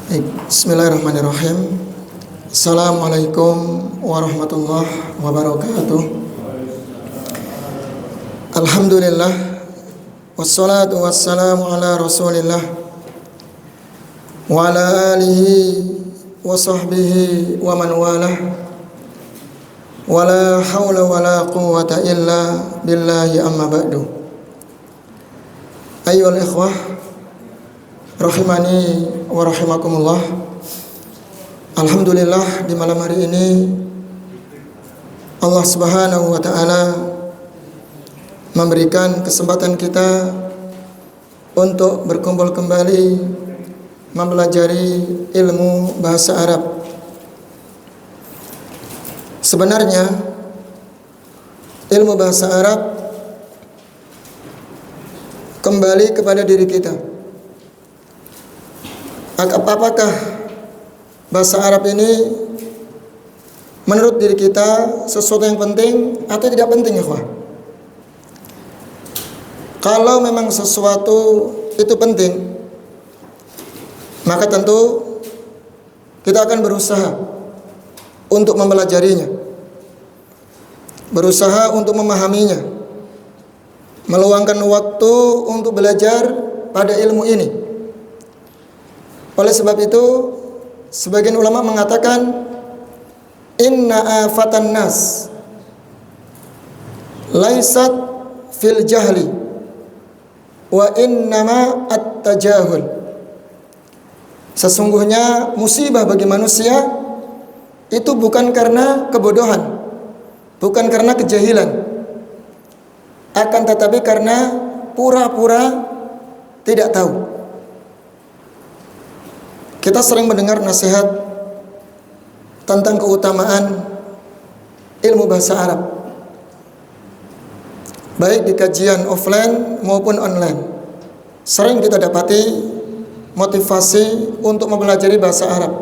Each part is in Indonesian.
Bismillahirrahmanirrahim. Assalamualaikum warahmatullahi wabarakatuh. Alhamdulillah, wassalatu wassalamu ala rasulillah wa ala alihi wa sahbihi wa man walah. Wa la hawla wa la quwwata illa billahi amma ba'du. Ayyuhal ikhwah rahimani wa rahimakumullah. Alhamdulillah, di malam hari ini Allah Subhanahu wa taala memberikan kesempatan kita untuk berkumpul kembali mempelajari ilmu bahasa Arab. Sebenarnya ilmu bahasa Arab kembali kepada diri kita. Apakah bahasa Arab ini menurut diri kita sesuatu yang penting atau tidak penting, ikhwah? Kalau memang sesuatu itu penting, maka tentu kita akan berusaha untuk mempelajarinya, berusaha untuk memahaminya, meluangkan waktu untuk belajar pada ilmu ini. Oleh sebab itu, sebagian ulama mengatakan inna afatan nas laisat fil jahli wa innama at-tajahul. Sesungguhnya musibah bagi manusia itu bukan karena kebodohan, bukan karena kejahilan, akan tetapi karena pura-pura tidak tahu. Kita sering mendengar nasihat tentang keutamaan ilmu bahasa Arab, baik di kajian offline maupun online. Sering kita dapati motivasi untuk mempelajari bahasa Arab,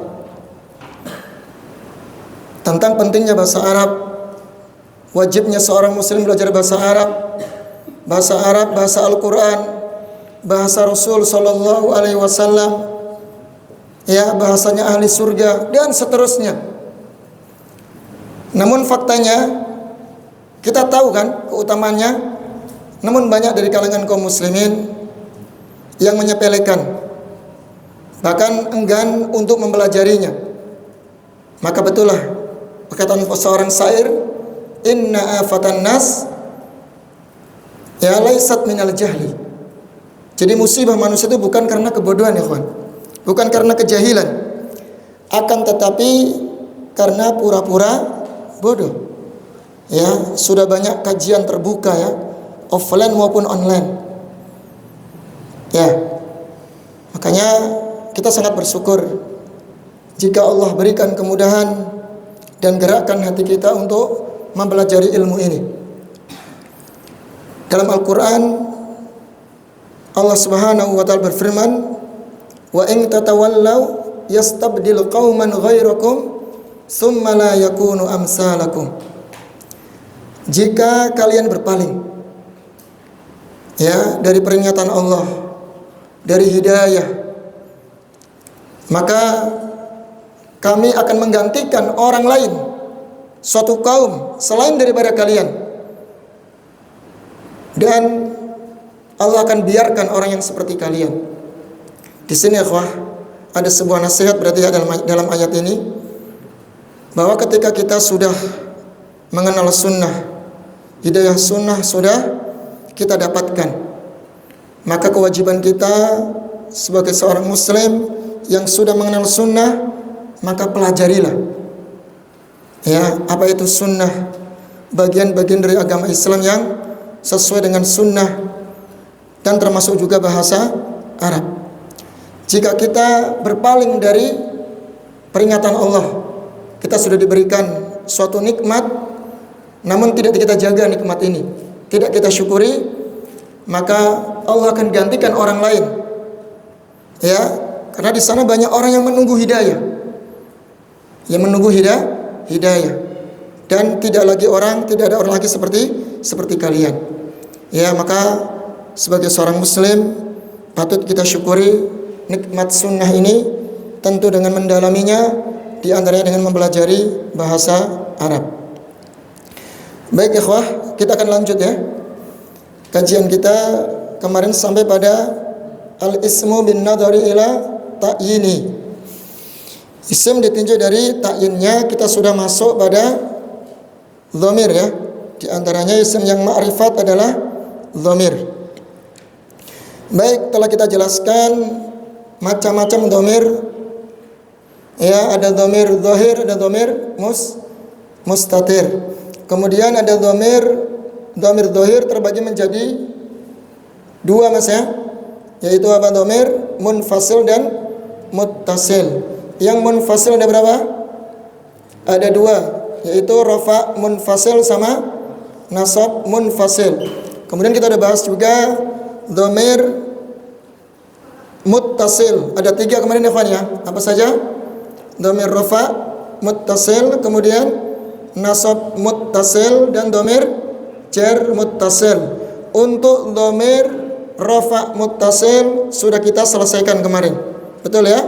tentang pentingnya bahasa Arab, wajibnya seorang muslim belajar bahasa Arab, bahasa Al-Quran, bahasa Rasul Sallallahu Alaihi Wasallam, ya, bahasanya ahli surga, dan seterusnya. Namun faktanya kita tahu kan keutamaannya, namun banyak dari kalangan kaum muslimin yang menyepelekan, bahkan enggan untuk mempelajarinya. Maka betullah perkataan seorang syair, inna afatan nas ya laisat minal jahli. Jadi musibah manusia itu bukan karena kebodohan, ya kawan, bukan karena kejahilan, akan tetapi karena pura-pura bodoh. Ya, sudah banyak kajian terbuka, ya, offline maupun online. Ya, makanya kita sangat bersyukur jika Allah berikan kemudahan dan gerakkan hati kita untuk mempelajari ilmu ini. Dalam Al-Quran Allah Subhanahu wa ta'ala berfirman, wa in tatawallaw yastabdil qauman ghairakum tsumma la yakunu amsalakum. Jika kalian berpaling, ya, dari peringatan Allah, dari hidayah, maka kami akan menggantikan orang lain, suatu kaum selain daripada kalian, dan Allah akan biarkan orang yang seperti kalian. Di sini, ikhwah, ada sebuah nasihat berarti ya dalam ayat ini, bahwa ketika kita sudah mengenal sunnah, hidayah sunnah sudah kita dapatkan, maka kewajiban kita sebagai seorang muslim yang sudah mengenal sunnah, maka pelajarilah, ya, apa itu sunnah, bagian-bagian dari agama Islam yang sesuai dengan sunnah, dan termasuk juga bahasa Arab. Jika kita berpaling dari peringatan Allah, kita sudah diberikan suatu nikmat, namun tidak kita jaga nikmat ini, tidak kita syukuri, maka Allah akan gantikan orang lain, ya, karena di sana banyak orang yang menunggu hidayah, hidayah, dan tidak ada orang lagi seperti kalian. Ya, maka sebagai seorang muslim patut kita syukuri nikmat sunnah ini tentu dengan mendalaminya, di antaranya dengan mempelajari bahasa Arab. Baik ikhwah, kita akan lanjut ya. Kajian kita kemarin sampai pada al-ismu bin nadhari ila ta'yini. Isim ditinjau dari ta'yinnya. Kita sudah masuk pada dhamir ya. Di antaranya isim yang ma'rifat adalah dhamir. Baik, telah kita jelaskan macam-macam dhamir. Ya, ada dhamir zahir, ada dhamir mustatir. Kemudian ada dhamir zahir terbagi menjadi dua Mas ya. Yaitu apa? Dhamir munfasil dan muttasil. Yang munfasil ada berapa? Ada dua, yaitu rafa munfasil sama nasab munfasil. Kemudian kita udah bahas juga dhamir muttasil. Ada tiga kemarin ya, Fan ya. Apa saja? Dhamir rafa muttasil, kemudian nasab muttasil, dan dhamir jar muttasil. Untuk dhamir rafa muttasil sudah kita selesaikan kemarin. Betul ya?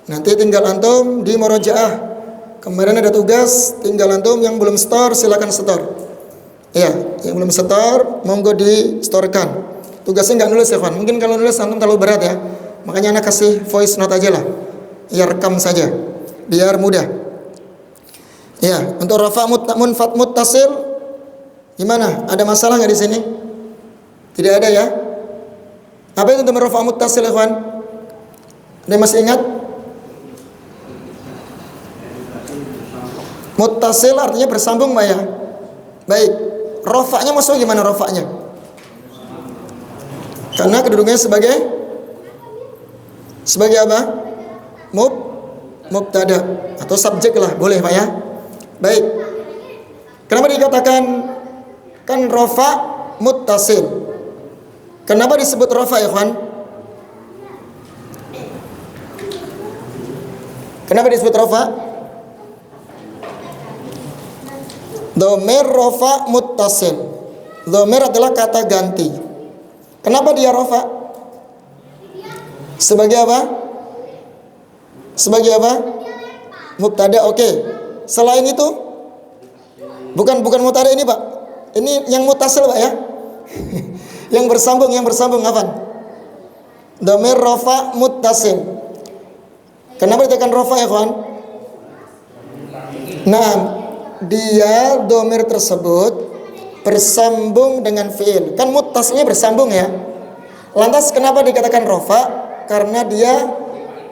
Nanti tinggal antum di murojaah. Kemarin ada tugas, tinggal antum yang belum store silakan store. Ya, yang belum store monggo di storekan. Tugasnya nggak nulis ya, Fan. Mungkin kalau nulis antum terlalu berat ya. Makanya anak kasih voice note aja lah. Ya, rekam saja biar mudah. Ya, untuk rafa munfat muttasil gimana? Ada masalah nggak di sini? Tidak ada ya? Apa itu dhamir rafa muttasil, ikhwan? Ada yang masih ingat? Muttasil artinya bersambung, Mbak ya. Baik, rafa'nya maksudnya gimana rafa'nya? Karena kedudukannya sebagai apa? Mubtada atau subjek lah, boleh Pak ya. Baik. Kenapa dikatakan kan rafa muttasil? Kenapa disebut rafa ya, Ikhwan? Kenapa disebut rafa? Dhamir rafa muttasil. Dhamir adalah kata ganti. Kenapa dia rafa? Sebagai apa? Sebagai apa? Mubtada, oke. Selain itu, bukan mubtada ini, Pak. Ini yang muttasil, Pak ya. yang bersambung apa? Dhamir rafa muttasil. Kenapa dikatakan rafa ya, kawan? Nah, dia dhamir tersebut bersambung dengan fiil. Kan muttasilnya bersambung ya. Lantas kenapa dikatakan rafa? Karena dia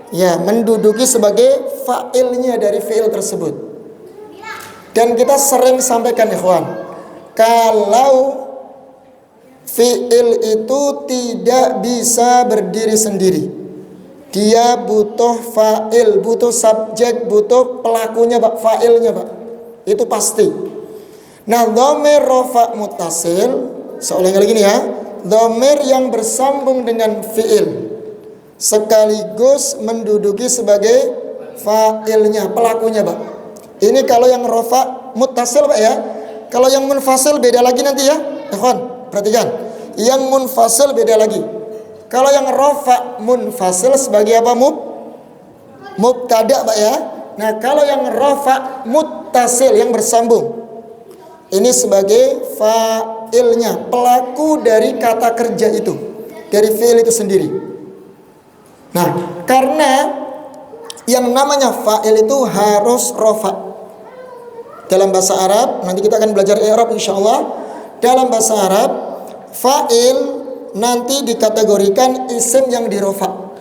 ya menduduki sebagai fa'ilnya dari fiil tersebut. Dan kita sering sampaikan ikhwan, kalau fiil itu tidak bisa berdiri sendiri. Dia butuh fa'il, butuh subjek, butuh pelakunya, Pak, fa'ilnya, Pak. Itu pasti. Nah, dhamir rafa muttasil, seolah lagi nih ya, dhamir yang bersambung dengan fiil sekaligus menduduki sebagai fa'ilnya, pelakunya, Pak. Ini kalau yang rafa muttasil, Pak ya. Kalau yang munfasil beda lagi nanti ya. Ikhwan, perhatikan. Yang munfasil beda lagi. Kalau yang rafa munfasil sebagai apa? Mubtada, Pak ya. Nah, kalau yang rafa muttasil yang bersambung, ini sebagai fa'ilnya, pelaku dari kata kerja itu, dari fi'il itu sendiri. Nah, karena yang namanya fa'il itu harus rafa. Dalam bahasa Arab, nanti kita akan belajar i'rab insyaallah. Dalam bahasa Arab, fa'il nanti dikategorikan isim yang dirofa.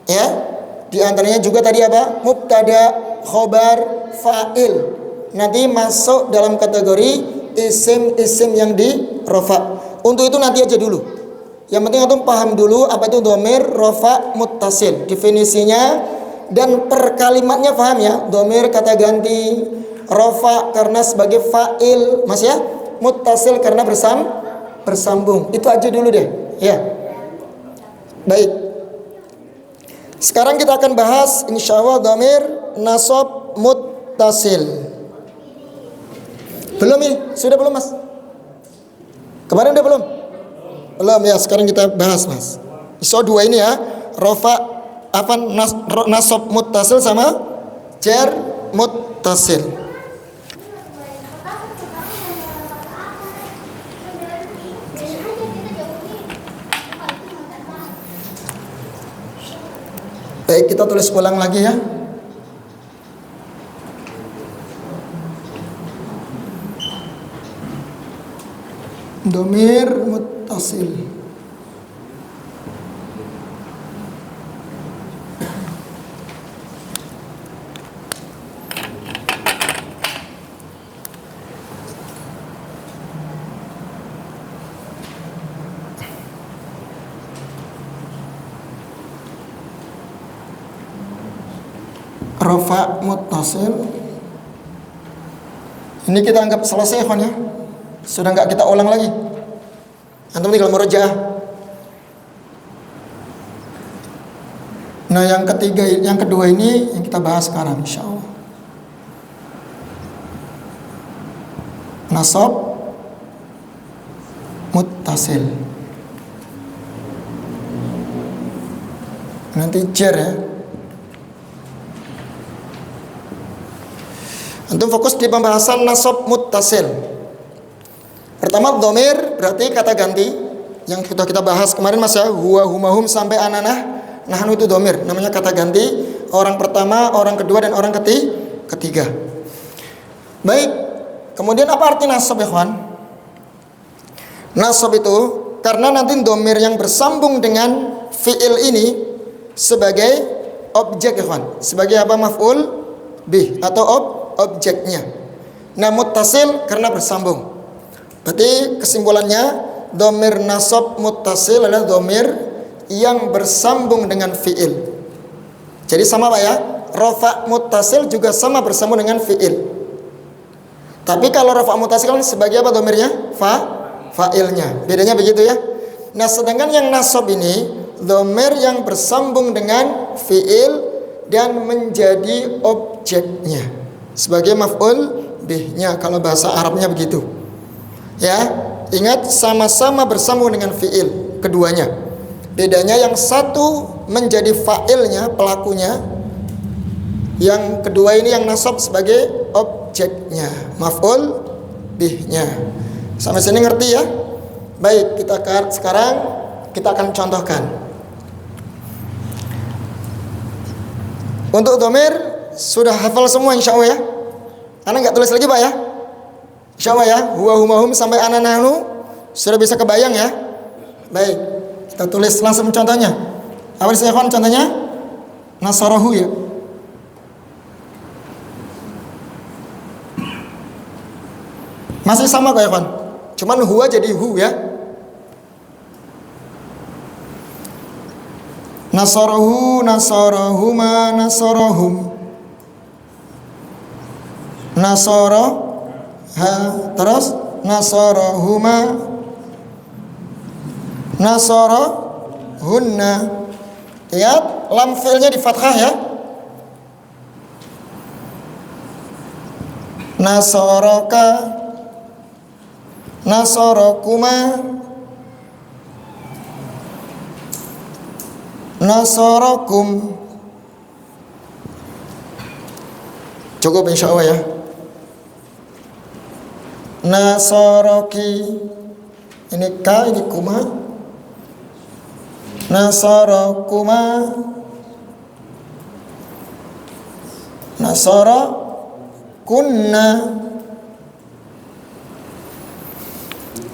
Ya. Di antaranya juga tadi apa? Mubtada, khobar, fa'il. Nanti masuk dalam kategori isim-isim yang dirofa. Untuk itu nanti aja dulu. Yang penting antum paham dulu apa itu dhamir rafa muttasil, definisinya dan per kalimatnya paham ya. Dhamir kata ganti, rafa karena sebagai fa'il, Mas ya. Muttasil karena bersambung. Itu aja dulu deh, ya. Baik. Sekarang kita akan bahas insyaallah dhamir nasab muttasil. Belum ini? Sudah belum, Mas? Kemarin udah belum ya, sekarang kita bahas, Mas. Iso dua ini ya, rafa apa nasab muttasil sama jar muttasil. Baik, kita tulis ulang lagi ya. Domir muttasil. Rafa muttasil. Ini kita anggap selesai kan ya. Sudah enggak kita ulang lagi. Antum tinggal murojaah. Nah, yang kedua ini yang kita bahas sekarang insyaallah. Nasab muttasil. Nanti jar ya. Antum fokus di pembahasan nasab muttasil. Pertama, dhamir berarti kata ganti yang sudah kita bahas kemarin Mas ya, huwa humahum sampai ananah. Nahnu itu dhamir, namanya kata ganti orang pertama, orang kedua dan orang ketiga. Baik. Kemudian apa arti nasab ya, kawan? Nasab itu karena nanti dhamir yang bersambung dengan fiil ini sebagai objek ya, kawan. Sebagai apa? Maf'ul bih atau objeknya. Nah, muttasil karena bersambung. Berarti kesimpulannya dhamir nasab muttasil adalah dhamir yang bersambung dengan fiil. Jadi sama Pak ya. Rafa muttasil juga sama bersambung dengan fiil. Tapi kalau rafa muttasil kan sebagai apa dhamirnya? Fa'ilnya. Bedanya begitu ya. Nah, sedangkan yang nasab ini dhamir yang bersambung dengan fiil dan menjadi objeknya. Sebagai maf'ul bihnya kalau bahasa Arabnya begitu. Ya, ingat sama-sama bersambung dengan fiil keduanya. Bedanya yang satu menjadi fa'ilnya, pelakunya. Yang kedua ini yang nasab sebagai objeknya, maf'ul bihnya. Sampai sini ngerti ya? Baik, sekarang kita akan contohkan. Untuk dhamir sudah hafal semua insya Allah ya. Karena nggak tulis lagi Pak ya. Insya Allah ya. Huwa humahum sampai ana nahnu sudah bisa kebayang ya. Baik, kita tulis langsung contohnya. Apa sih kawan contohnya? Nasarahu ya. Masih sama kok ya kawan. Cuman huwa jadi hu ya. Nasarahu, nasarahuma, nasarahum. Nasara ha, terus nasarahuma, nasarahunna. Lihat lam fi'ilnya di fathah ya. Nasaraka, nasarakuma, nasarakum. Cukup insya Allah ya. Nasaraki, ini ka, ini kuma. Nasarakuma, nasarakunna.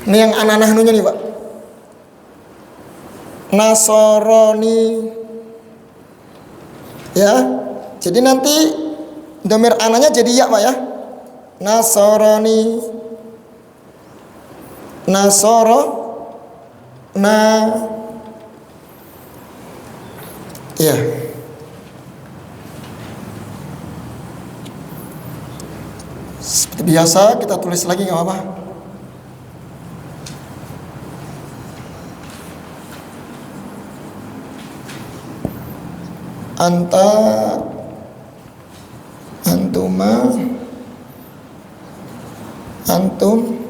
Ini yang ananahnunya nih Pak. Nasaroni ya. Jadi nanti dhamir ananya jadi ya Pak ya. Nasaroni, nasara, ya. Seperti biasa kita tulis lagi nggak apa-apa. Anta, antuma, antum,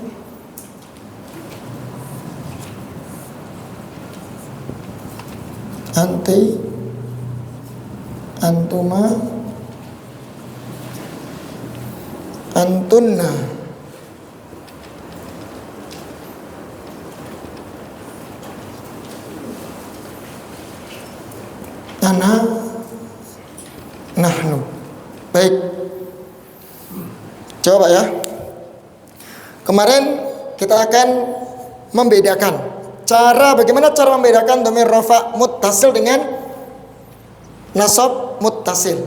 anti, Antuma, antunna. Ana, nahnu. Baik. Coba ya. Kemarin kita akan membedakan bagaimana cara membedakan dhamir rafa muttasil dengan nasab muttasil.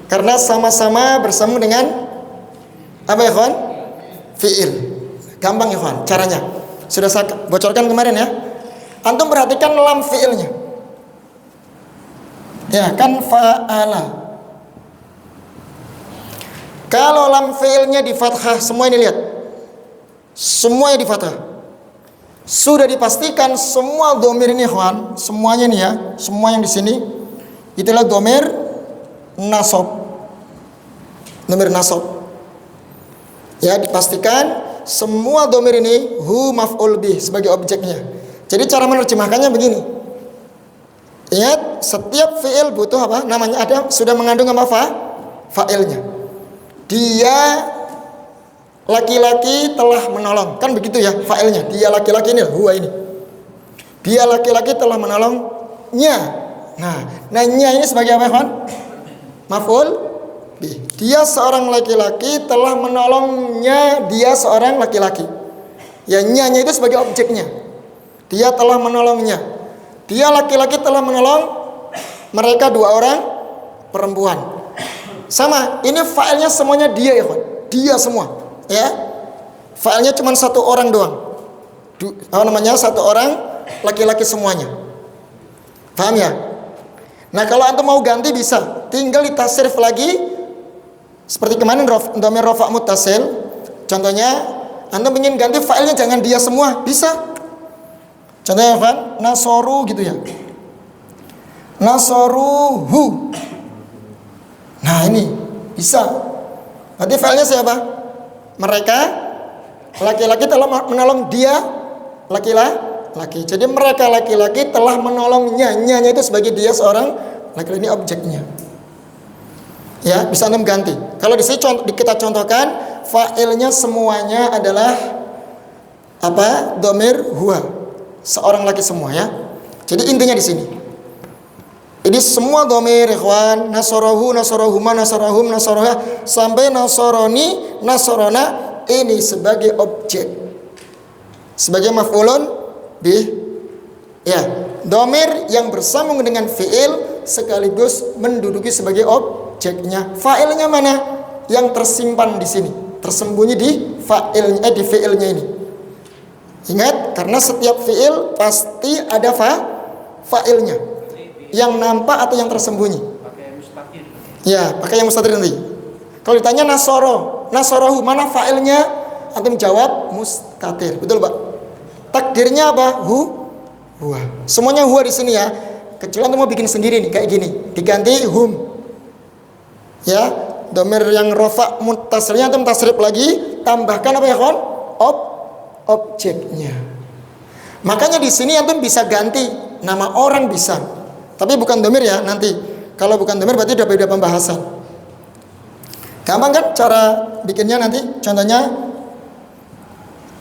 Karena sama-sama bersambung dengan apa ya kawan? Fi'il. Gampang ya kawan caranya. Sudah saya bocorkan kemarin ya. Antum perhatikan lam fi'ilnya. Ya kan fa'ala. Kalau lam fi'ilnya di fathah, semua ini lihat. Semuanya di fathah. Sudah dipastikan semua dhamir ini kawan, semuanya nih ya, semua yang di sini itulah dhamir nasab. Dhamir nasab. Ya, dipastikan semua dhamir ini hu maf'ul bih sebagai objeknya. Jadi cara menerjemahkannya begini. Ingat, setiap fi'il butuh apa? Namanya ada sudah mengandung apa? Fa'ilnya. Dia laki-laki telah menolong. Kan begitu ya fa'ilnya. Dia laki-laki ini, huwa ini. Dia laki-laki telah menolongnya. Nah, nya ini sebagai apa, kawan? Maf'ul bih. Dia seorang laki-laki telah menolongnya, dia seorang laki-laki. Ya, nya itu sebagai objeknya. Dia telah menolongnya. Dia laki-laki telah menolong mereka dua orang perempuan. Sama, ini fa'ilnya semuanya dia ya kawan. Dia semua, ya. Fa'ilnya cuma satu orang doang. Satu orang laki-laki semuanya. Paham ya? Nah, kalau antum mau ganti bisa, tinggal ditasrif lagi. Seperti kemarin dhamir rafa muttasil. Contohnya, antum ingin ganti fa'ilnya jangan dia semua, bisa. Contohnya kan nasoru gitu ya. Nasoruhu. Nah, ini bisa. Berarti filenya siapa? Mereka laki-laki telah menolong dia laki-laki. Jadi mereka laki-laki telah menolongnya. Nya itu sebagai dia seorang laki-laki, ini objeknya. Ya, bisa antum ganti. Kalau di sini kita contohkan fa'ilnya semuanya adalah apa? Dhamir huwa. Seorang laki semua ya. Jadi intinya di sini. Ini semua dhamir ikhwan, nasarahu, nasarahuma, nasarahum, nasaraha sampai nasarani, nasarana ini sebagai objek. Sebagai maf'ulun bih. Ya, dhamir yang bersambung dengan fi'il sekaligus menduduki sebagai objeknya. Fa'ilnya mana? Yang tersimpan di sini, tersembunyi di fa'ilnya, di fi'ilnya ini. Ingat, karena setiap fi'il pasti ada fa'ilnya yang nampak atau yang tersembunyi. Pakai mustatir. Ya, pakai yang mustatir nanti. Kalau ditanya nasorohu, mana fa'ilnya? Antum jawab mustatir. Betul, Pak? Takdirnya apa? Huwa. Semuanya huwa di sini ya. Kecuali antum mau bikin sendiri nih, kayak gini. Diganti hum. Ya, dhamir yang rafa muttasilnya antum tasrif lagi, tambahkan apa ya, kawan? Objeknya. Makanya di sini antum bisa ganti nama orang bisa, tapi bukan dhamir ya nanti. Kalau bukan dhamir berarti udah beda pembahasan. Gampang kan cara bikinnya nanti? Contohnya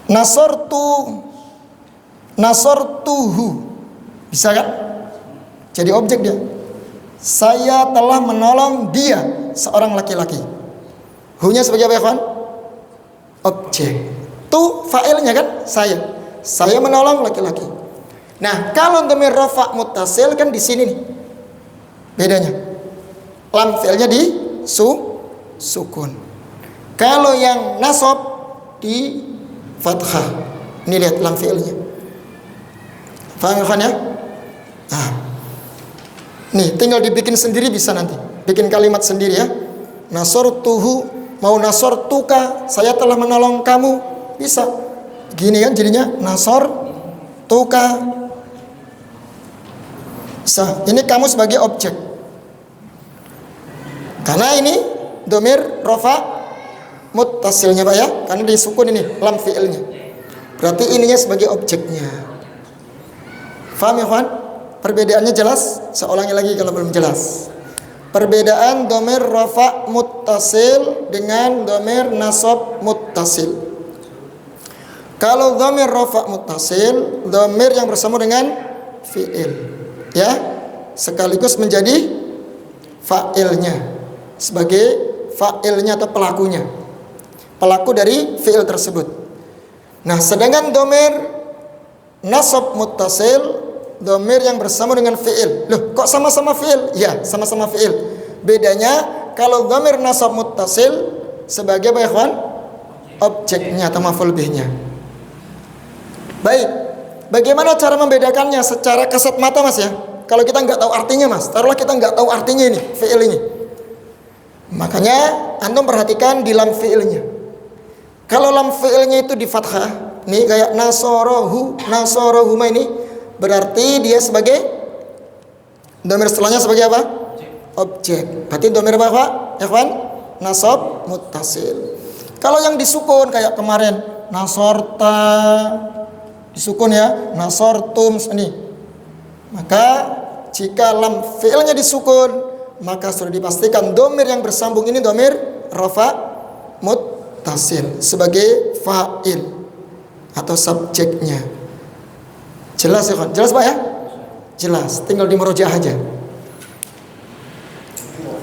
nasortuhu, bisa kan? Jadi objek dia. Saya telah menolong dia, seorang laki-laki. Hu-nya sebagai apa ya kawan? Objek. Tu fa'ilnya kan saya menolong laki-laki. Nah, kalau dhamir rafa muttasil kan di sini nih bedanya, lam fi'ilnya di sukun. Kalau yang nasab di fathah. Ini lihat lam fi'ilnya. Paham ya? Nah, nih tinggal dibikin sendiri bisa nanti, bikin kalimat sendiri ya. Nasortuhu, mau nasortuka, saya telah menolong kamu. Bisa gini kan jadinya nasor tuka. Bisa. Ini kamu sebagai objek. Karena ini dhamir rafa muttasilnya Pak ya. Karena disukun ini lam fi'ilnya. Berarti ininya sebagai objeknya. Faham ya kawan? Perbedaannya jelas? Saya ulangi lagi kalau belum jelas. Perbedaan domir rafa muttasil dengan domir nasab muttasil. Kalau domir rafa muttasil, domir yang bersama dengan fi'il, ya, sekaligus menjadi fa'ilnya, sebagai fa'ilnya atau pelakunya, pelaku dari fi'il tersebut. Nah, sedangkan domir nasab muttasil, domir yang bersama dengan fi'il. Loh, kok sama-sama fi'il? Ya, sama-sama fi'il. Bedanya kalau domir nasab muttasil sebagai apa ya kawan? Objeknya atau maf'ul bihnya. Baik, bagaimana cara membedakannya secara kasat mata mas ya? Kalau kita nggak tahu artinya mas, taruhlah kita nggak tahu artinya ini, fi'il ini. Makanya antum perhatikan di lam fi'ilnya. Kalau lam fi'ilnya itu di fathah, nih kayak nasorohuma ini, berarti dia sebagai domir setelahnya sebagai apa? Objek. Berarti domir apa Pak? Ikhwan? Nasab muttasil. Kalau yang disukun kayak kemarin nasorta, disukun ya, nasortum ini. Maka jika lam fi'ilnya disukun, maka sudah dipastikan domir yang bersambung ini domir rafa muttasil sebagai fa'il atau subjeknya. Jelas ya kan? Jelas Pak ya? Jelas, tinggal di murojaah aja.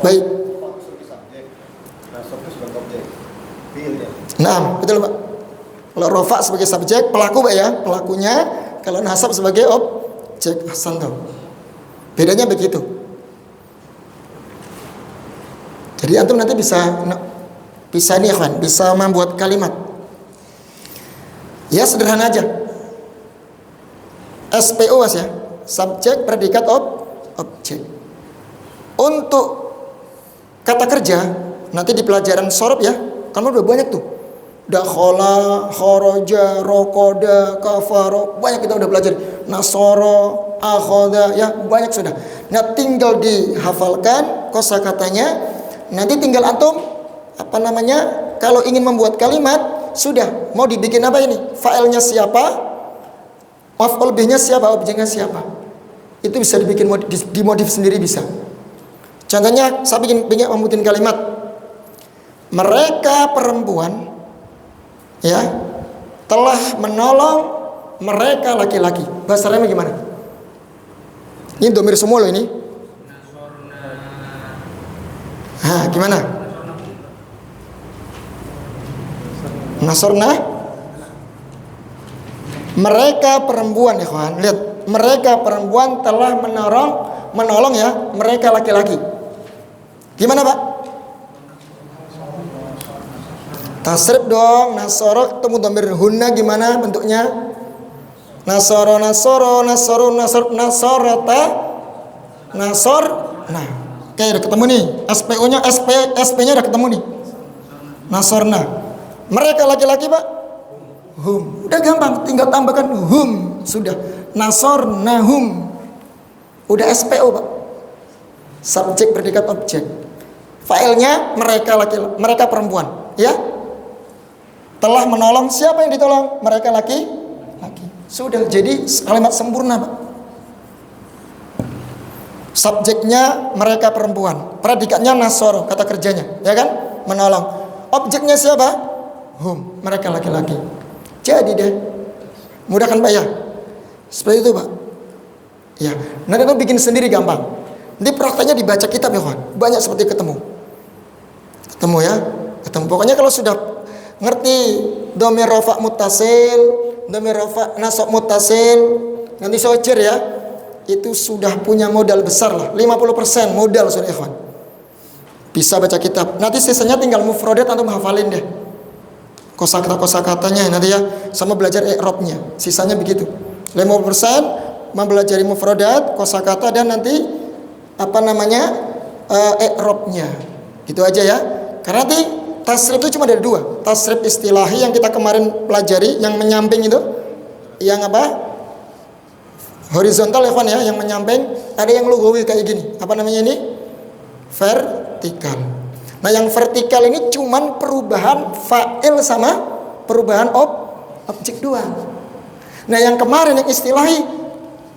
Baik. Nah, betul Pak. Kalau rafa sebagai subjek, pelaku Pak ya, pelakunya. Kalau nasab sebagai objek. Hasan tuh. Bedanya begitu. Jadi antum nanti bisa nih kan, bisa membuat kalimat. Ya sederhana aja. SPO mas ya, subjek, predikat, objek. Untuk kata kerja nanti di pelajaran sorob ya, karena udah banyak tuh. Dakhola, khoroja, rokoda, kafaro, banyak kita udah belajar. Nasoro, akhoda, ya banyak sudah. Nah tinggal dihafalkan kosakatanya. Nanti tinggal antum kalau ingin membuat kalimat sudah mau dibikin apa ini? Failnya siapa? Maf'ul bihnya siapa? Objeknya siapa? Itu bisa dibikin dimodif sendiri bisa. Contohnya saya ingin membuat kalimat mereka perempuan ya telah menolong mereka laki-laki. Bahasa Arabnya gimana? Ini domir semua loh ini. Gimana? Nasorna mereka perempuan ya kawan. Lihat, mereka perempuan telah menolong ya mereka laki-laki. Gimana Pak? Tasrif dong. Nasoro ketemu domir hunna gimana bentuknya? Nasoro, nasorota, nasor. Nah, oke udah ketemu nih. SPO-nya, SP-nya udah ketemu nih. Nasorna. Mereka laki-laki Pak? Hum. Udah gampang, tinggal tambahkan hum. Sudah. Nasornahum. Udah SPO Pak. Subjek, predikat, objek. Failnya mereka laki-laki, mereka perempuan, ya. Telah menolong, siapa yang ditolong? Mereka laki. Sudah jadi kalimat sempurna Pak. Subjeknya mereka perempuan, predikatnya nasor, kata kerjanya, ya kan? Menolong. Objeknya siapa? Hum, mereka laki-laki. Jadi deh. Mudah kan Pak ya? Seperti itu Pak. Ya, nanti itu bikin sendiri gampang. Nanti prakteknya dibaca kitab ya kawan. Banyak seperti ketemu ya. Pokoknya kalau sudah ngerti domir rafa muttasil, domir rafa nasab muttasil, nanti socer ya, itu sudah punya modal besar lah, 50% modal sudah ikhwan. Bisa baca kitab. Nanti sisanya tinggal mufradat atau menghafalin deh. Kosakata-kosakatanya nanti ya, sama belajar i'rabnya. Sisanya begitu. 50% mempelajari mufradat, kosakata dan nanti i'rabnya. Gitu aja ya. Karena nanti tasrif itu cuma ada dua. Tasrif istilahi yang kita kemarin pelajari, yang menyamping itu, yang horizontal ya kawan ya, yang menyamping. Ada yang lugawi kayak gini. Apa namanya ini? Vertikal. Nah yang vertikal ini cuman perubahan fa'il sama perubahan objek doang. Nah yang kemarin yang istilahi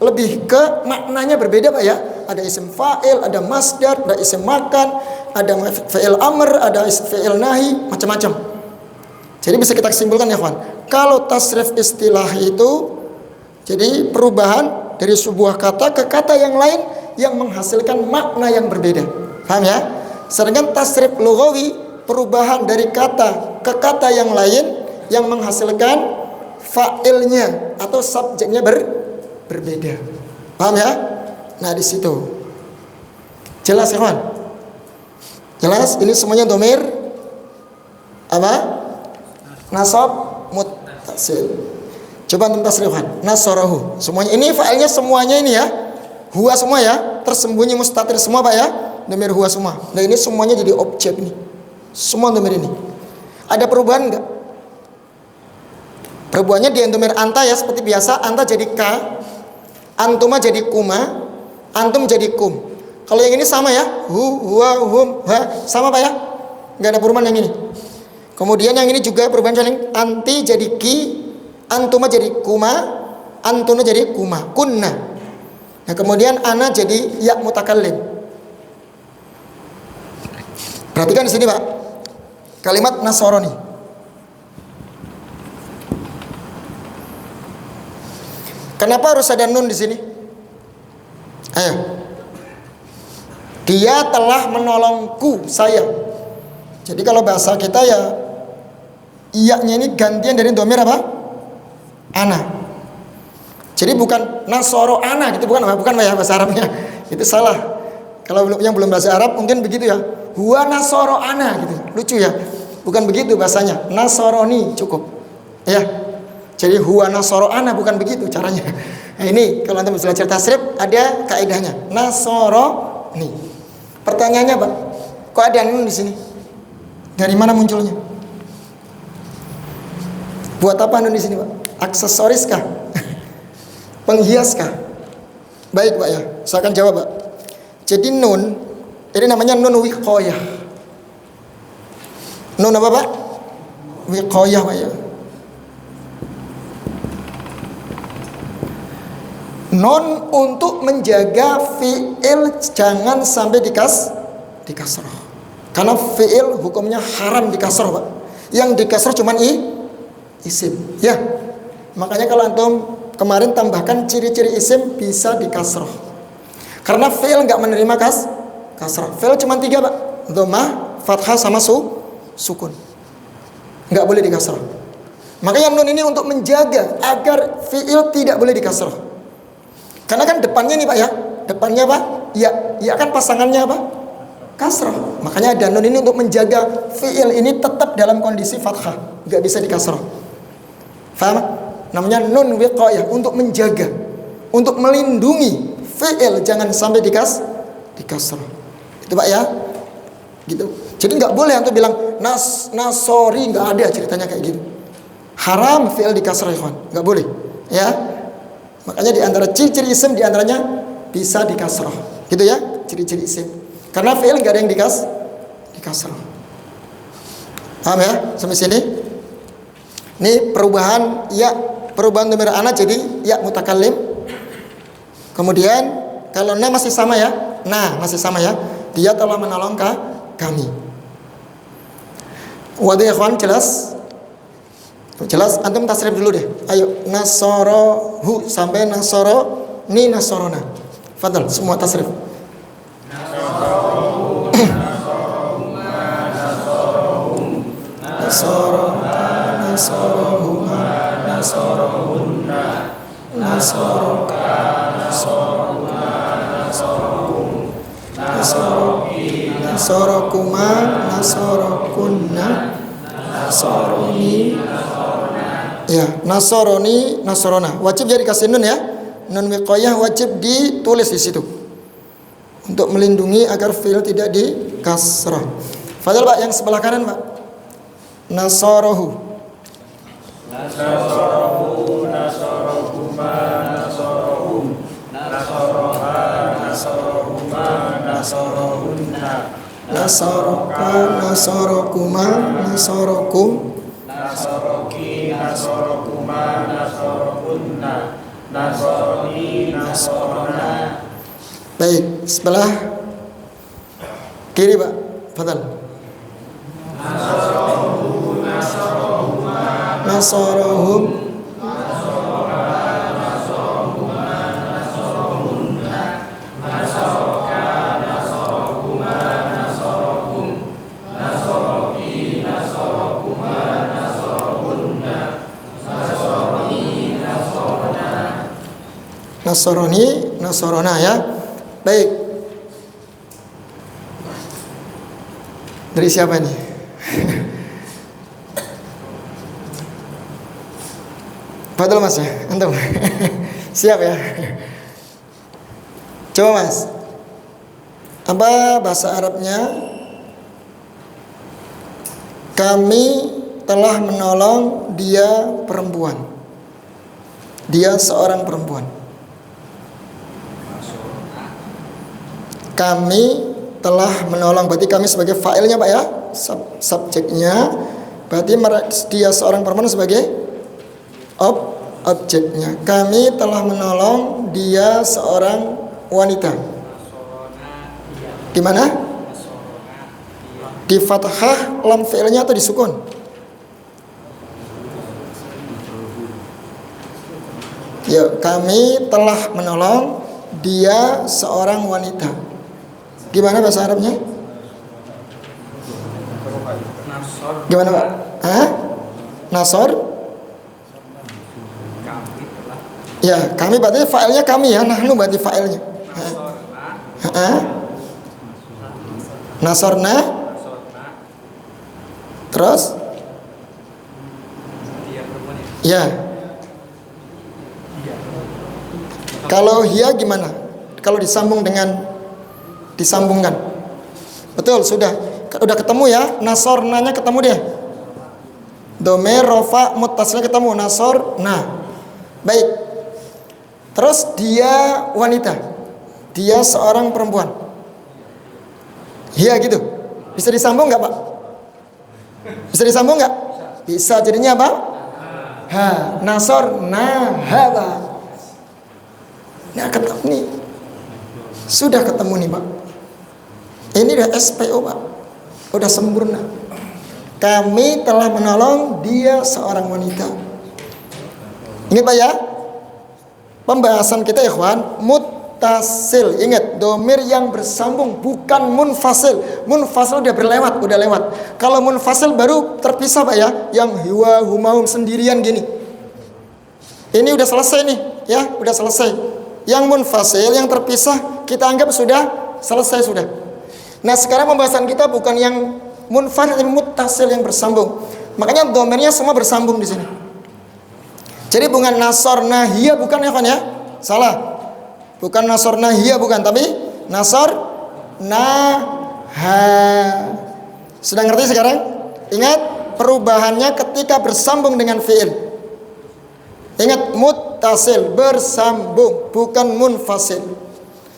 lebih ke maknanya berbeda Pak ya. Ada isim fa'il, ada masdar, ada isim makan, ada fi'il amr, ada fi'il nahi, macam-macam. Jadi bisa kita simpulkan ya kawan, kalau tasrif istilahi itu jadi perubahan dari sebuah kata ke kata yang lain yang menghasilkan makna yang berbeda. Paham ya? Sedangkan tasrif lughawi perubahan dari kata ke kata yang lain yang menghasilkan fa'ilnya atau subjeknya berbeda. Paham ya? Nah, di situ. Jelas ya, kawan? Jelas? Ini semuanya dhamir apa? Nasab muttasil. Coba antum tasrifkan. Nasarahu. Semuanya ini fa'ilnya semuanya ini ya. Huwa semua ya. Tersembunyi mustatir semua Pak ya. Dhamir huwa semua. Nah, ini semuanya jadi objek nih. Semua dhamir ini. Ada perubahan enggak? Perubahannya di dhamir anta ya seperti biasa, anta jadi ka, antuma jadi kuma, antum jadi kum. Kalau yang ini sama ya, huwa, hum, ha, sama Pak ya. Enggak ada perubahan yang ini. Kemudian yang ini juga perubahan saling, anti jadi ki, antuma jadi kuma, antuna jadi kuma, kunna. Nah, kemudian ana jadi ya mutakallim. Perhatikan di sini Pak. Kalimat nasarani. Kenapa harus ada nun di sini? Ayo. Dia telah menolongku, saya. Jadi kalau bahasa kita ya iya-nya ini gantian dari dhamir apa? Ana. Jadi bukan nasoro ana gitu, bukan ya bahasa Arabnya. Itu salah. Kalau yang belum bahasa Arab mungkin begitu ya. Huwa nasoro ana gitu. Lucu ya. Bukan begitu bahasanya. Nasoroni cukup. Ya. Jadi huwa nasoro ana bukan begitu caranya. Nah, ini kalau antum belajar tasrif ada kaidahnya. Nasoroni. Pertanyaannya Pak, kok ada nun di sini? Dari mana munculnya? Buat apa nun di sini Pak? Aksesoris kah? Penghias kah? Baik Pak ya, saya akan jawab Pak. Jadi nun ini namanya nun wiqayah. Nun apa Pak? Wiqayah Pak ya. Non untuk menjaga fi'il jangan sampai dikasrah. Karena fi'il hukumnya haram dikasrah Pak. Yang dikasrah cuma isim. Ya. Makanya kalau antum kemarin tambahkan ciri-ciri isim bisa dikasrah. Karena fi'il enggak menerima kasrah. Fi'il cuma 3 Pak. Dhammah, fathah sama sukun. Enggak boleh dikasrah. Makanya nun ini untuk menjaga agar fi'il tidak boleh dikasrah. Karena kan depannya nih Pak ya, depannya apa? Ya kan pasangannya apa? Kasrah. Makanya ada nun ini untuk menjaga fi'il ini tetap dalam kondisi fathah, nggak bisa dikasrah. Faham? Namanya nun wiqayah, untuk menjaga, untuk melindungi fi'il jangan sampai dikasrah. Itu Pak ya, gitu. Jadi nggak boleh untuk bilang nasori, nggak ada ceritanya kayak gitu. Haram fi'il dikasrah, nggak boleh. Ya. Makanya di antara ciri-ciri isim di antaranya bisa dikasrah. Gitu ya, ciri-ciri isim. Karena fi'il enggak ada yang dikasrah. Paham ya? Sampai sini. Ini perubahan ya, perubahan dhamir ana jadi ya mutakallim. Kemudian kalau na masih sama ya. Nah, masih sama ya. Dia telah menolong kami. Waduh ya kawan, jelas? Jelas, antum tasrif dulu deh. Ayo, nasorohu sampai nasoro ni nasorona. Fadal, semua tasrif. Nasorohu, nasorohuma, nasorohum, nasoroha, nasorohuma, nasorohunna, nasoroka, nasorohuma, nasorohum, nasoroki, nasorokuma, nasorokunna, nasoroni. Ya, nasaroni, nasarona. Wajib jadi kasih nun ya. Nun wiqayah wajib ditulis di situ. Untuk melindungi agar fi'il tidak dikasrah. Fadal Pak yang sebelah kanan Pak. Nasarahu. Nasarahu, nasarahuma, nasarahum, nasaraha, nasarahuma, nasarahunna, nasaraka, nasarakuma, nasarakum, nasoroki, nasorokuma, nasorokunna, nasoroni, nasorona. Baik, sebelah kiri Pak, fadhal. Nasarahum Nasrani, Nasrona ya. Baik. Dari siapa nih? Padahal Mas ya, antum. Siap ya. Coba Mas. Apa bahasa Arabnya? Kami telah menolong dia perempuan. Dia seorang perempuan. Kami telah menolong, berarti kami sebagai fa'ilnya Pak ya, subjeknya. Berarti dia seorang perempuan sebagai objeknya. Kami telah menolong dia seorang wanita. Di mana? Di fathah lam fi'ilnya atau di sukun? Ya, kami telah menolong dia seorang wanita. Gimana bahasa Arabnya? Gimana Pak? Hah? Nasor? Ya, kami berarti fa'ilnya kami ya. Nahnu berarti fa'ilnya. Nasorna. Terus? Ya. Kalau hiya gimana? Kalau disambungkan. Betul, sudah ketemu ya. Nasornanya ketemu deh. Domer, rofa, muttasilnya ketemu. Nasorna. Baik. Terus dia wanita. Dia seorang perempuan. Iya gitu. Bisa disambung nggak Pak? Bisa disambung nggak? Bisa. Jadinya apa? Ha. Nasorna. Hada. Nah ketemu nih. Sudah ketemu nih Pak. Ini udah SPO Pak. Udah sempurna. Kami telah menolong dia seorang wanita. Ingat Pak ya, pembahasan kita ikhwan, muttasil. Ingat, domir yang bersambung, bukan munfasil. Munfasil udah lewat. Kalau munfasil baru terpisah Pak ya, yang huwa humahum sendirian gini. Ini udah selesai nih ya, udah selesai. Yang munfasil, yang terpisah, kita anggap sudah selesai sudah. Nah sekarang pembahasan kita bukan yang munfasil, tapi muttasil yang bersambung. Makanya domirnya semua bersambung di sini. Jadi bukan nasor nahia, bukan ya kan ya? Salah. Bukan nasor nahia, bukan, tapi nasor naha. Sudah ngerti sekarang? Ingat perubahannya ketika bersambung dengan fi'il. Ingat muttasil, bersambung, bukan munfasil.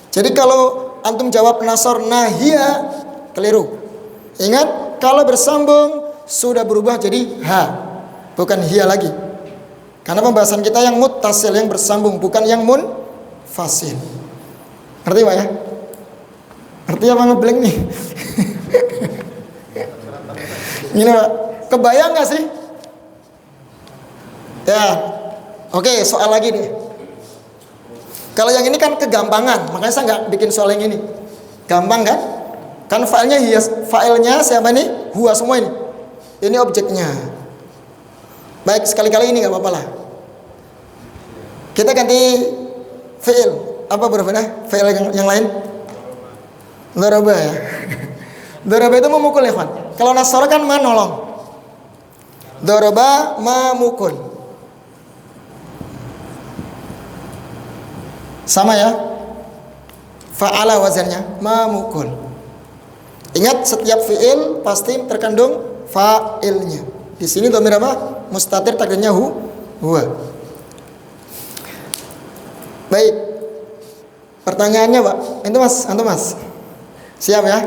Jadi kalau antum jawab nasor nahia, keliru. Ingat, kalau bersambung sudah berubah jadi ha, bukan hia lagi. Karena pembahasan kita yang muttasil, yang bersambung, bukan yang munfasil. Ngerti Pak ya? Ngerti apa ngeblank nih? Gini Pak, kebayang gak sih? Ya, oke, soal lagi nih. Kalau yang ini kan kegampangan, makanya saya nggak bikin soal yang ini. Gampang kan? Kan filenya siapa nih? Huwa semua ini. Ini objeknya. Baik, sekali-kali ini nggak apa-apa lah. Kita ganti fi'il. Apa berbeda? Fi'il yang lain? Daraba ya. Daraba itu memukul ya, Fan. Kalau nasara kan menolong. Daraba memukul. Sama ya. Fa'ala wazannya memukul. Ingat setiap fi'il pasti terkandung fa'ilnya. Di sini dhamir apa? Mustatir, takdirnya huwa. Baik. Pertanyaannya, Pak. Itu Mas, antum Mas. Siap ya?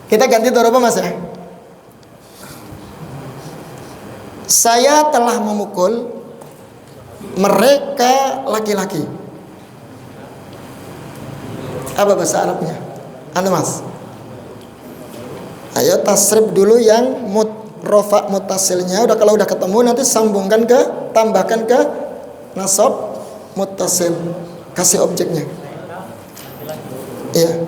Kita ganti doroba Mas ya. Saya telah memukul mereka laki-laki. Apa bahasa Arabnya? Anu Mas. Ayo tasrif dulu yang rofa mutasilnya. Kalau udah ketemu nanti sambungkan tambahkan ke nasab mutasil. Kasih objeknya. Iya.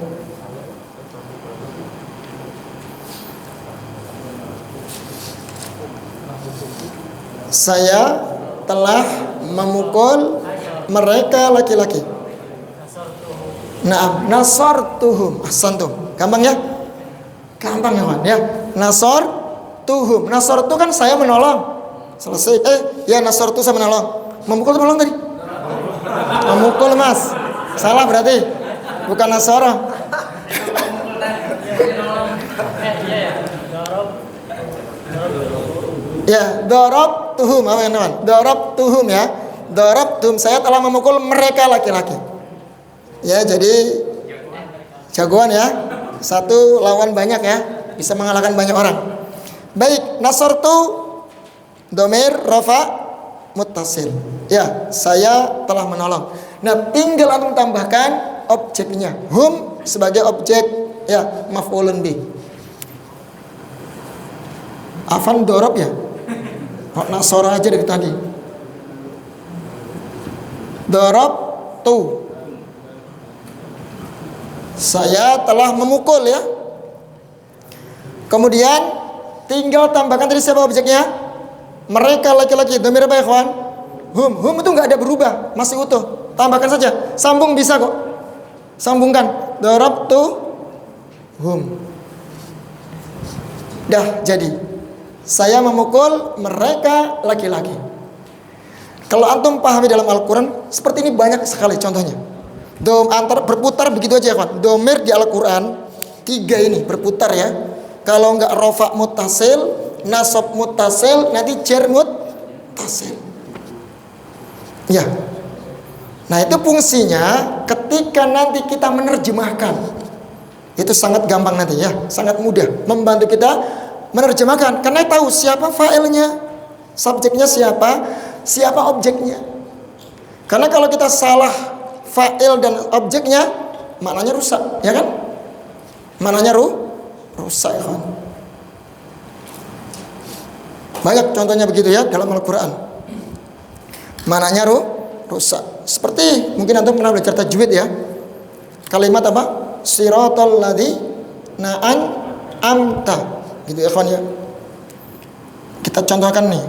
Saya telah memukul mereka laki-laki. Nah, nasartuhum. Ahsantum. Gampang ya? Gampang ya, Man. Ya. Nasartuhum. Nasartu kan saya menolong. Selesai. Ya nasartu saya menolong. Memukul menolong tadi? Memukul, Mas. Salah berarti. Bukan nasara. Ya, darabtuhum. Apa yang teman? Darabtuhum ya. Darabtuhum, saya telah memukul mereka laki-laki. Ya, jadi jagoan ya. Satu lawan banyak ya. Bisa mengalahkan banyak orang. Baik, nasartu domir rafa muttasil. Ya, saya telah menolong. Nah, tinggal antum tambahkan objeknya. Hum sebagai objek ya, maf'ulun bi. Afan dorob ya. Nasara aja dari tadi. Dorob tu. Saya telah memukul ya. Kemudian tinggal tambahkan tadi siapa objeknya? Mereka laki-laki. Dhamir apa ya kawan? Hum itu nggak ada berubah, masih utuh. Tambahkan saja. Sambung bisa kok. Sambungkan. Dorob tu hum. Dah jadi. Saya memukul mereka laki-laki. Kalau antum pahami dalam Al-Quran, seperti ini banyak sekali contohnya. Berputar begitu aja ya kawan. Domir di Al-Quran 3 ini berputar ya. Kalau enggak rofa muttasil, nasab muttasil, nanti jar muttasil. Ya. Nah, itu fungsinya ketika nanti kita menerjemahkan. Itu sangat gampang nanti ya, sangat mudah membantu kita menerjemahkan karena tahu siapa fa'ilnya, subjeknya siapa objeknya. Karena kalau kita salah fa'il dan objeknya, maknanya rusak, ya kan? Maknanya rusak ya kan? Banyak contohnya begitu ya dalam Al-Quran. Maknanya rusak. Seperti mungkin antum pernah belajar tajwid ya. Kalimat apa? Siratal ladzina an'amta. Gitu ya kawan ya. Kita contohkan nih.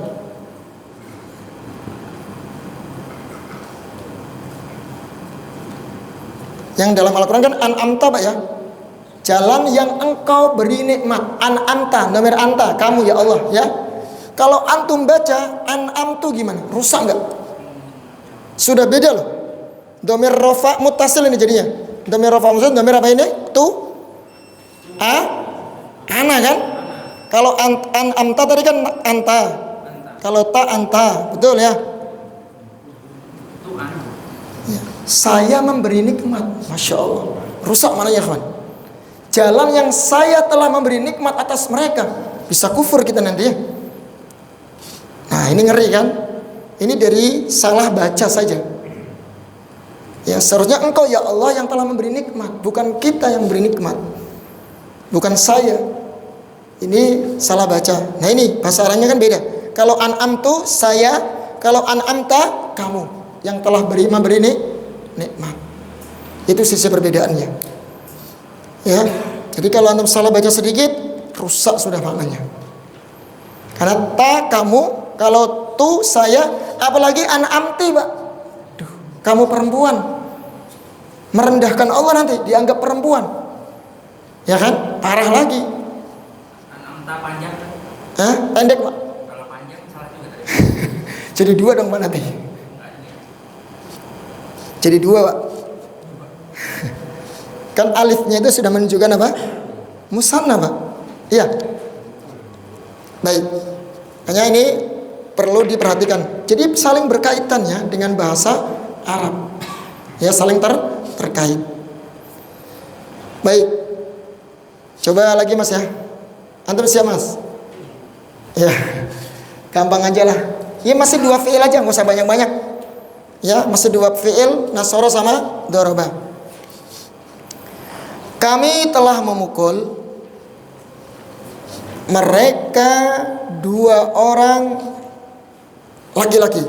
Yang dalam Al-Quran kan an'amta Pak ya. Jalan yang engkau beri nikmat. An'amta, nomor anta, kamu ya Allah ya. Kalau antum baca an'amtu gimana? Rusak enggak? Sudah beda loh. Domir rofa mutasil ini jadinya. Domir rofa mutasil, domir apa ini? Tu ana kan? Kalau an'amta tadi kan anta. Kalau ta anta, betul ya? Saya memberi nikmat, masya Allah. Rusak mananya kawan? Jalan yang saya telah memberi nikmat atas mereka. Bisa kufur kita nanti ya. Nah ini ngeri kan? Ini dari salah baca saja. Ya seharusnya engkau ya Allah yang telah memberi nikmat, bukan kita yang beri nikmat, bukan saya. Ini salah baca. Nah ini bahasa Arabnya kan beda. Kalau an'amtu saya, kalau an'amta kamu yang telah memberi nikmat. Itu sisi perbedaannya. Ya. Jadi kalau antum salah baca sedikit, rusak sudah maknanya. Karena ta kamu, kalau tu saya, apalagi an'amti, Pak. Duh, kamu perempuan. Merendahkan Allah nanti dianggap perempuan. Ya kan? Parah lagi. An'amta panjang. Pendek, Pak. Kalau panjang salah juga tadi. Jadi 2 dong, Pak nanti. Jadi 2 Pak. Kan alifnya itu sudah menunjukkan apa? Musanna Pak. Iya. Baik. Hanya ini perlu diperhatikan. Jadi saling berkaitan ya dengan bahasa Arab. Ya saling terkait. Baik. Coba lagi Mas ya. Antum siap Mas? Ya. Gampang aja lah. Ya masih 2 fi'il aja, nggak usah banyak-banyak. Ya, masih 2 fi'il, nasara sama daraba. Kami telah memukul mereka 2 orang laki-laki.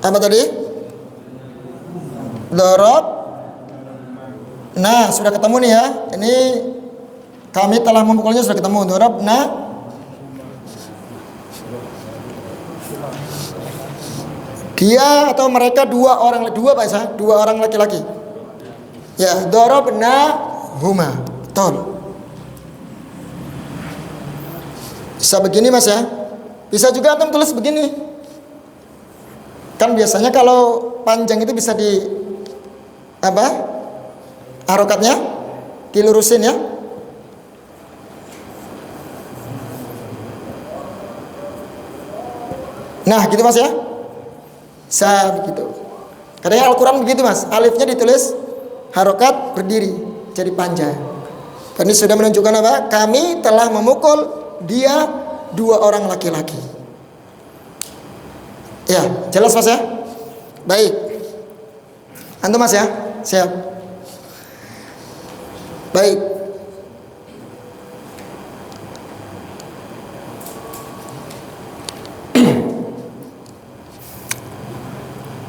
Apa tadi? Dorob. Nah, sudah ketemu nih ya. Ini kami telah memukulnya, sudah ketemu. Dorob. Nah, dia atau mereka 2 orang, 2 Pak Isa, 2 orang laki-laki. Ya, dorobna huma. Betul. Bisa begini Mas ya. Bisa juga antum tulis begini. Kan biasanya kalau panjang itu bisa di apa? Harokatnya dilurusin ya. Nah, gitu Mas ya. Begitu. Kadang Al-Quran begitu Mas. Alifnya ditulis harokat berdiri jadi panjang. Ini sudah menunjukkan apa? Kami telah memukul dia 2 orang laki-laki. Ya, jelas Mas ya? Baik. Antum Mas ya? Siap. Baik.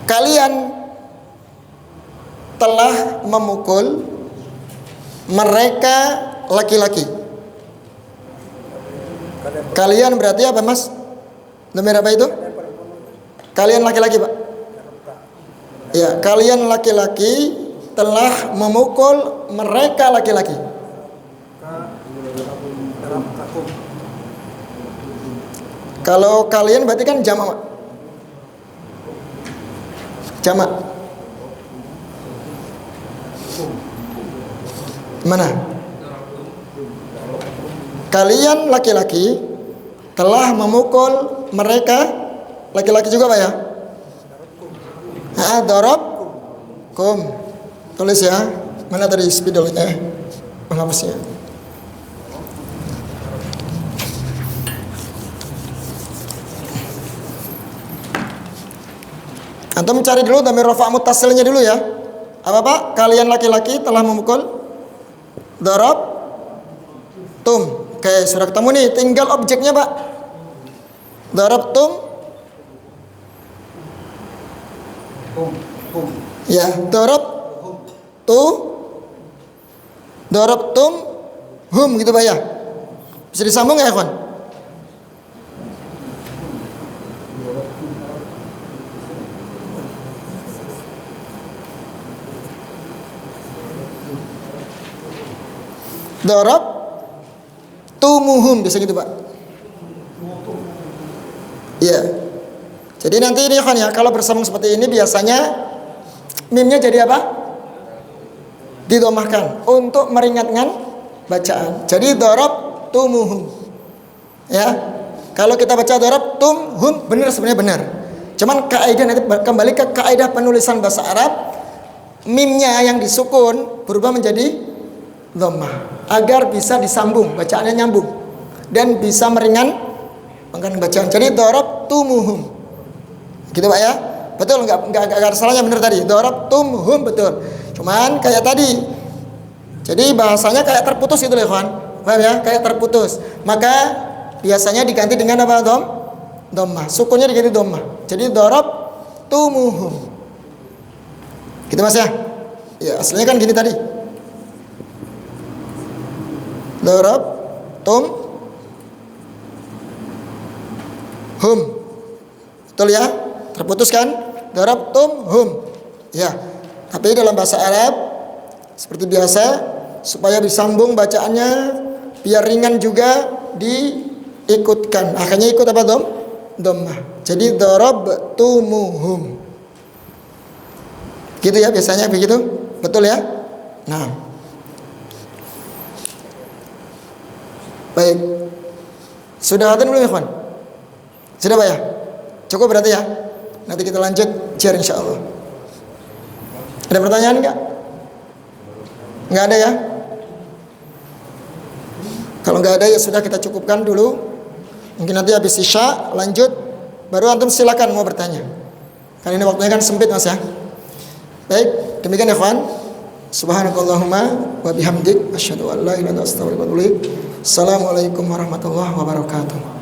Kalian telah memukul mereka laki-laki. Kalian berarti apa Mas? Dhamir apa itu? Kalian laki-laki Pak. Ya, kalian laki-laki telah memukul mereka laki-laki. Kalau kalian berarti kan jamak Pak. Jamak. Mana? Kalian laki-laki telah memukul mereka laki-laki juga Pak ya? Dorob kum. Tulis ya. Mana tadi spidol penghapusnya? Antum cari dulu dhamir rafa' muttasilnya dulu ya. Apa Pak? Kalian laki-laki telah memukul dorob tum. Oke, sudah ketemu nih. Tinggal objeknya Pak. Dorob tum. Ya, dorob tu. Dorob tum hum gitu Pak ya. Bisa disambung ya kawan? Dorob tumuhum bisa gitu Pak. Iya. Jadi nanti ini kan ya, kalau bersambung seperti ini biasanya mimnya jadi apa? Didomahkan untuk meringankan bacaan. Jadi dorob tumuhum. Ya. Kalau kita baca dorob tumhum benar, sebenarnya benar. Cuman kaidah nanti kembali ke kaidah penulisan bahasa Arab, mimnya yang disukun berubah menjadi dhammah agar bisa disambung, bacaannya nyambung dan bisa meringankan bacaan. Jadi dorob tumuhum. Gitu Pak ya? Betul enggak ada salahnya, benar tadi. Dorob tumhum betul. Cuman kayak tadi. Jadi bahasanya kayak terputus itu loh, kawan. Paham ya? Kayak terputus. Maka biasanya diganti dengan apa? Dhammah. Sukunnya diganti dhammah. Jadi dorob tumuhum. Gitu Mas ya? Ya, aslinya kan gini tadi. Dorob tum hum. Betul ya? Terputus kan? Dorob tum hum. Ya. Tapi dalam bahasa Arab seperti biasa, supaya disambung bacaannya biar ringan juga diikutkan. Akhirnya ikut apa dhammah. Jadi dorob tumuhum. Gitu ya biasanya begitu. Betul ya? Nah. Baik. Sudah hadir belum ya kawan? Sudah Pak ya? Cukup berarti ya? Nanti kita lanjut share insyaallah. Ada pertanyaan enggak? Enggak ada ya? Kalau enggak ada ya sudah, kita cukupkan dulu. Mungkin nanti habis isya lanjut, baru antum silakan mau bertanya. Karena ini waktunya kan sempit Mas ya. Baik. Demikian ya kawan. Subhanakallahumma wa bihamdik asyhadu an la ilaha illa anta astaghfiruka wa atubu ilaik. Assalamualaikum warahmatullahi wabarakatuh.